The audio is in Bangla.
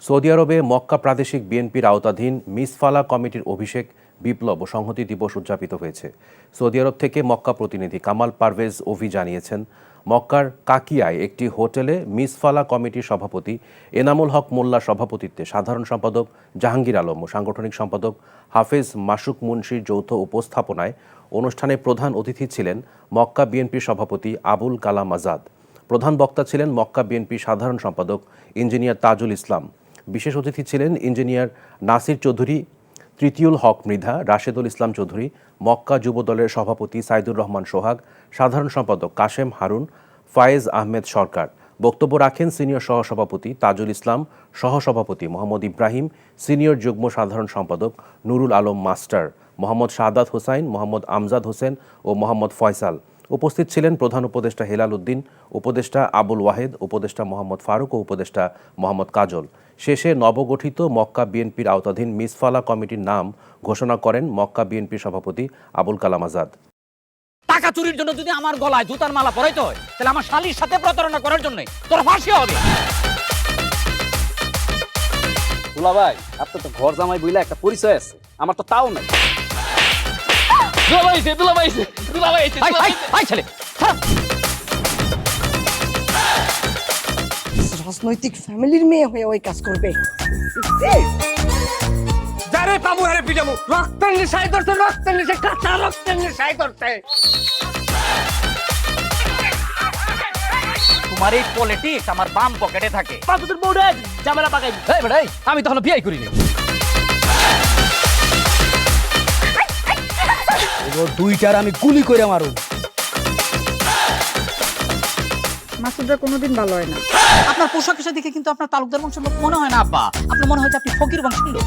সৌদি আরবে মক্কা প্রাদেশিক বিএনপির আওতাধীন মিসফালা কমিটির অভিষেক বিপ্লব ও সংহতি দিবস উদযাপিত হয়েছে। সৌদি আরব থেকে মক্কা প্রতিনিধি কামাল পারভেজ ওভি জানিয়েছেন, মক্কার কাকিয়ায় একটি হোটেলে মিসফালা কমিটির সভাপতি এনামুল হক মোল্লার সভাপতিত্বে সাধারণ সম্পাদক জাহাঙ্গীর আলম ও সাংগঠনিক সম্পাদক হাফেজ মাসুক মুন্সির যৌথ উপস্থাপনায় অনুষ্ঠানে প্রধান অতিথি ছিলেন মক্কা বিএনপির সভাপতি আবুল কালাম আজাদ। প্রধান বক্তা ছিলেন মক্কা বিএনপির সাধারণ সম্পাদক ইঞ্জিনিয়ার তাজুল ইসলাম। বিশেষ অতিথি ছিলেন ইঞ্জিনিয়ার নাসির চৌধুরী, তৃতীয়ুল হক মৃধা, রাশেদুল ইসলাম চৌধুরী, মক্কা যুবদলের সভাপতি সাইদুর রহমান সোহাগ, সাধারণ সম্পাদক কাশেম হারুন, ফায়েজ আহমেদ সরকার। বক্তব্য রাখেন সিনিয়র সহসভাপতি তাজুল ইসলাম, সহসভাপতি মোহাম্মদ ইব্রাহিম, সিনিয়র যুগ্ম সাধারণ সম্পাদক নুরুল আলম মাস্টার, মোহাম্মদ শাহাদাত হোসাইন, মোহাম্মদ আমজাদ হোসেন ও মোহাম্মদ ফয়সাল। উপস্থিত ছিলেন প্রধান উপদেষ্টা হেলাল উদ্দিন, উপদেষ্টা আবুল ওয়াহেদ, উপদেষ্টা মোহাম্মদ ফারুক ও উপদেষ্টা মোহাম্মদ কাজল। শেষে নবগঠিত মক্কা বিএনপির আওতাধীন মিসফালা কমিটির নাম ঘোষণা করেন মক্কা বিএনপির সভাপতি আবুল কালাম আজাদ। টাকা চুরির জন্য যদি আমার গলায় জুতার মালা পরাইতে হয়, তাহলে আমার শালীর সাথে প্রতারণা করার জন্য তোর ফাঁসি হবে। দুলা ভাই, আপনার তো ঘর জামাই বইলা একটা পরিচয় আছে, আমার তো তাও নাই। রাজনৈতিক ফ্যামিলির মেয়ে হয়ে ওই কাজ করবে। যারে পাবো হারে পিটাবো, রক্তের নেশায় ধরতে, রক্তের নেশায়, কাঁচা রক্তের নেশায় ধরতে। তোমার এই পলিটিক্স আমার বাম পকেটে থাকে। তোদের বউরে ঝামেলা পাকাই। এই বেটা, আমি তখন বিয়ে করিনি। দুইটার আমি গুলি করে মারু। মাসুদরা কোনোদিন ভালো হয় না। আপনার পোশাক আশাক দেখে কিন্তু আপনার তালুকদার বংশের লোক মনে হয় না আব্বা, আপনার মনে হয় যে আপনি ফকির বংশের লোক।